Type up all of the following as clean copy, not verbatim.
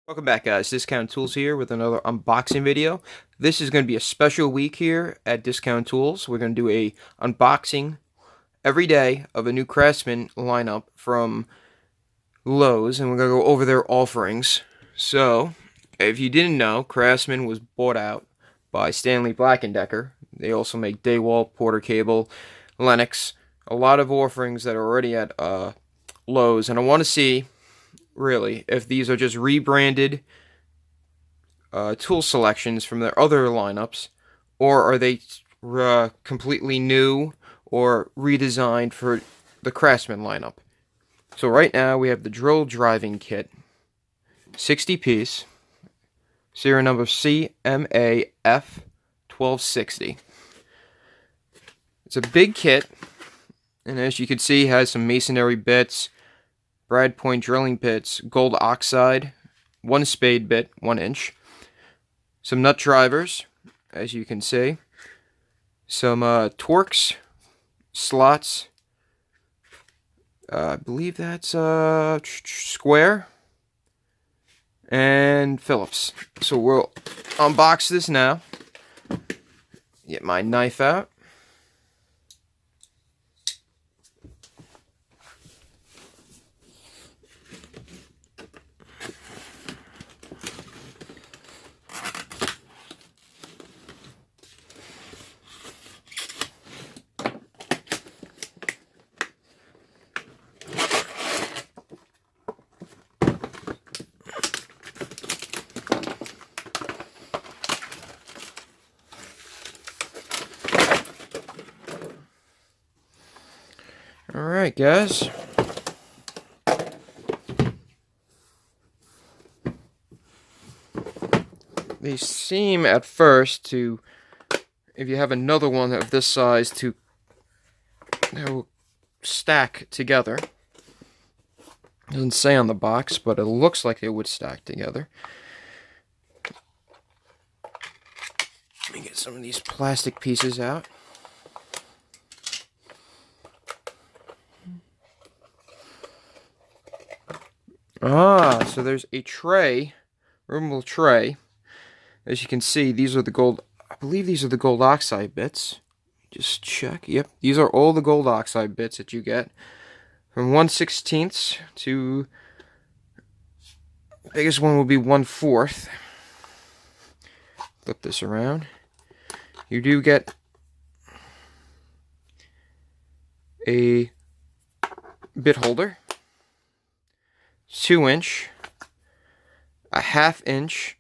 Welcome back, guys. Discount Tools here with another unboxing video. This is going to be a special week here at Discount Tools. We're going to do a unboxing every day of a new Craftsman lineup from Lowe's, and we're going to go over their offerings. So, if you didn't know, Craftsman was bought out by Stanley Black & Decker. They also make DeWalt, Porter Cable, Lennox, a lot of offerings that are already at Lowe's, and I want to see really if these are just rebranded tool selections from their other lineups, or are they completely new or redesigned for the Craftsman lineup. So right now we have the drill driving kit, 60 piece, serial number CMAF1260. It's a big kit, and as you can see, has some masonry bits, brad point drilling bits, gold oxide, one spade bit, 1 inch, some nut drivers, as you can see, some Torx slots, I believe that's square, and Phillips. So we'll unbox this now, get my knife out. Alright, guys. They seem at first to, if you have another one of this size, to stack together. It doesn't say on the box, but it looks like they would stack together. Let me get some of these plastic pieces out. So there's a tray, removable tray. As you can see, these are the gold, I believe these are the gold oxide bits. Just check. Yep, these are all the gold oxide bits that you get. From 1/16 to, the biggest one will be 1/4. Flip this around. You do get a bit holder. 2 inch, a 1/2 inch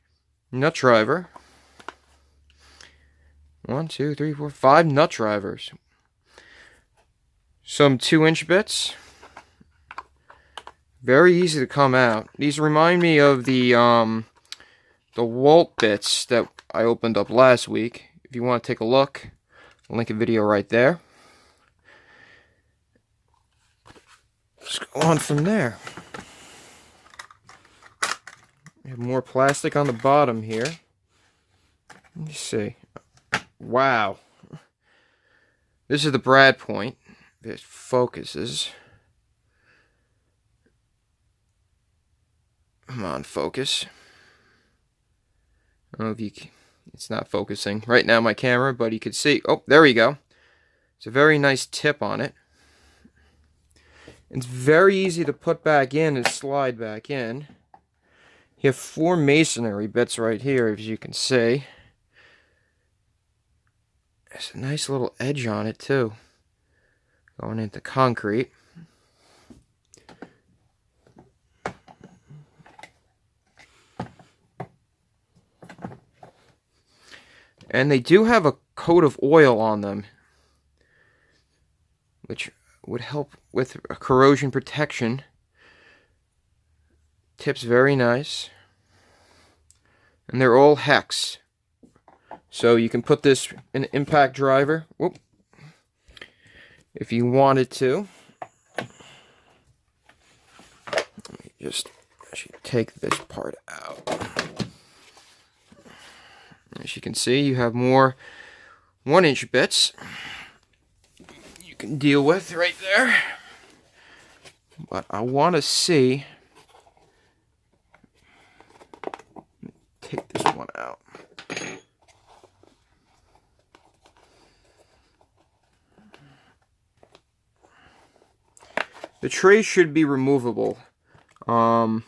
nut driver. 1, 2, 3, 4, 5 nut drivers. Some 2-inch bits. Very easy to come out. These remind me of the Walt bits that I opened up last week. If you want to take a look, I'll link a video right there. Let's go on from there. We have more plastic on the bottom here. Let me see. Wow. This is the brad point. It focuses. Come on, focus. I don't know if you can, it's not focusing right now, my camera, but you can see. Oh, there we go. It's a very nice tip on it. It's very easy to put back in and slide back in. You have 4 masonry bits right here, as you can see. There's a nice little edge on it, too. Going into concrete. And they do have a coat of oil on them, which would help with corrosion protection. Tip's very nice. And they're all hex. So you can put this in an impact driver. Whoop. If you wanted to. Let me just actually take this part out. As you can see, you have more 1-inch bits you can deal with right there. But I want to see one out. The trays should be removable. I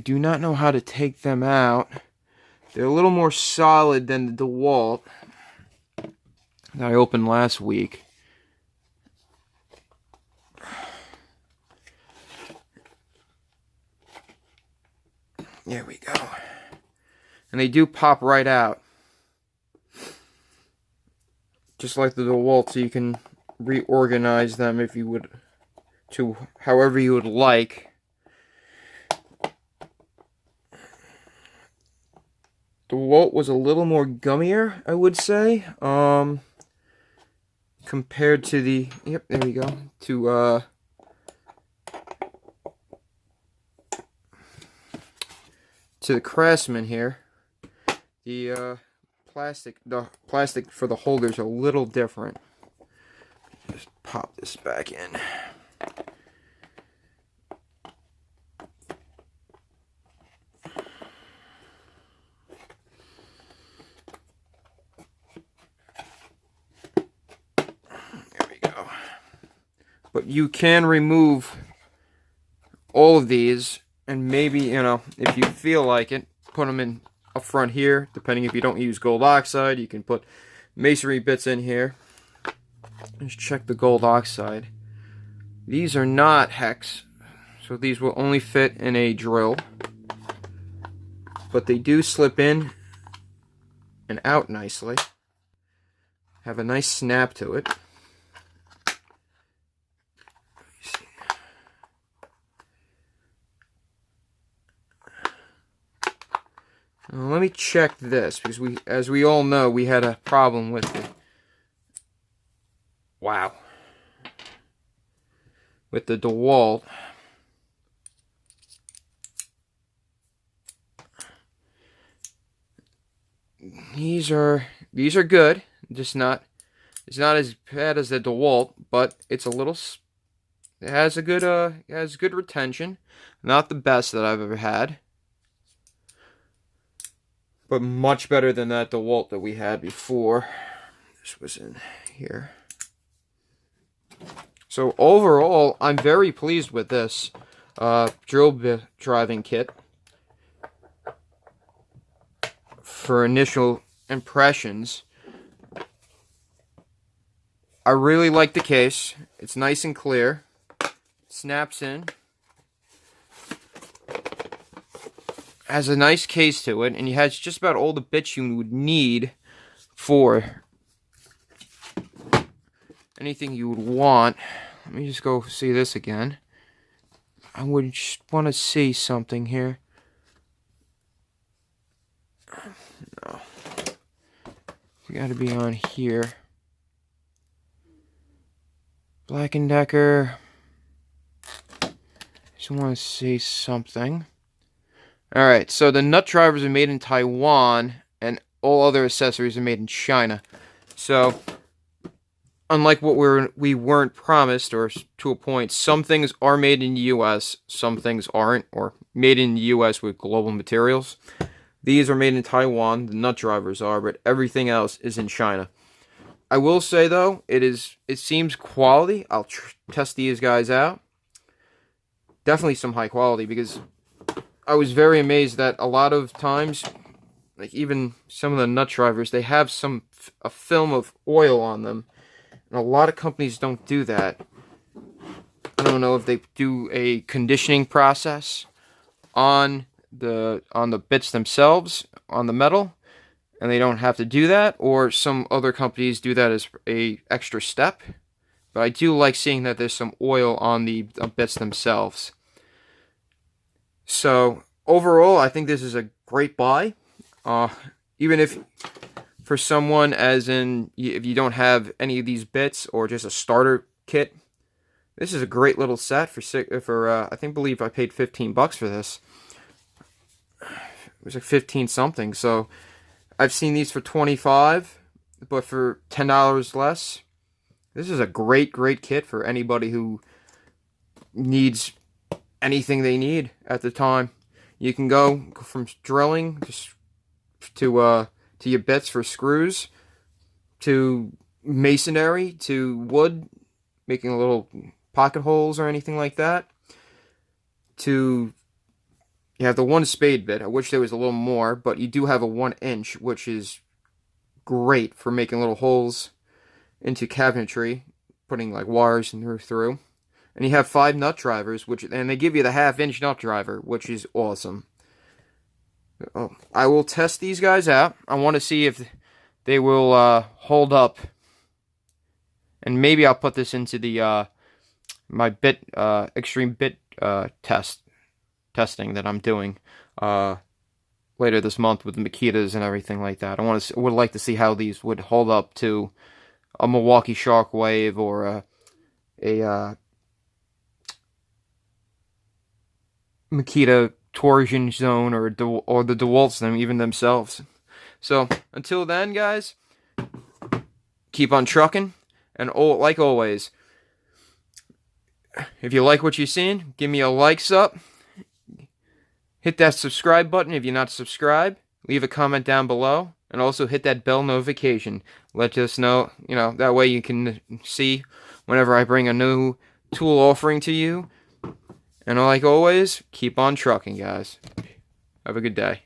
do not know how to take them out. They're a little more solid than the DeWalt that I opened last week. There we go. And they do pop right out. Just like the DeWalt, so you can reorganize them if you would, to however you would like. The DeWalt was a little more gummier, I would say, compared to the, yep, there we go, to the Craftsman here. The plastic for the holders are a little different. Just pop this back in. There we go. But you can remove all of these, and maybe, you know, if you feel like it, put them in up front here. Depending if you don't use gold oxide, you can put masonry bits in here. Let's check the gold oxide. These are not hex, so these will only fit in a drill. But they do slip in and out nicely. Have a nice snap to it. Now, let me check this, because as we all know, we had a problem with it. Wow. With the DeWalt. These are good. It's not as bad as the DeWalt, but it's a little. It has good retention. Not the best that I've ever had, but much better than that DeWalt that we had before. This was in here. So overall, I'm very pleased with this drill bit driving kit. For initial impressions, I really like the case. It's nice and clear. Snaps in. Has a nice case to it, and it has just about all the bits you would need for anything you would want. Let me just go see this again. I would just want to see something here. No. We got to be on here. Black & Decker. Just want to see something. Alright, so the nut drivers are made in Taiwan, and all other accessories are made in China. So, unlike what we weren't promised, or to a point, some things are made in the U.S., some things aren't, or made in the U.S. with global materials. These are made in Taiwan, the nut drivers are, but everything else is in China. I will say, though, it seems quality. I'll test these guys out. Definitely some high quality, because I was very amazed that a lot of times, like even some of the nut drivers, they have a film of oil on them. And a lot of companies don't do that. I don't know if they do a conditioning process on the bits themselves, on the metal, and they don't have to do that, or some other companies do that as a extra step. But I do like seeing that there's some oil on the bits themselves. So, overall, I think this is a great buy. Even if, for someone, as in, if you don't have any of these bits, or just a starter kit, this is a great little set I believe I paid $15 for this. It was like 15 something, so I've seen these for $25, but for $10 less, this is a great kit for anybody who needs anything they need at the time. You can go from drilling to your bits for screws, to masonry, to wood, making little pocket holes or anything like that, to you have the 1 spade bit. I wish there was a little more, but you do have a 1-inch, which is great for making little holes into cabinetry, putting like wires through. And you have 5 nut drivers, and they give you the 1/2-inch nut driver, which is awesome. I will test these guys out. I want to see if they will hold up, and maybe I'll put this into the my extreme bit testing that I'm doing later this month with the Makitas and everything like that. Would like to see how these would hold up to a Milwaukee Shockwave or a Makita Torsion Zone or the DeWalt's them even themselves. So until then, guys, keep on trucking, and like always, if you like what you're seeing, give me a likes up. Hit that subscribe button if you're not subscribed. Leave a comment down below, and also hit that bell notification. Let us know, that way you can see whenever I bring a new tool offering to you. And like always, keep on trucking, guys. Have a good day.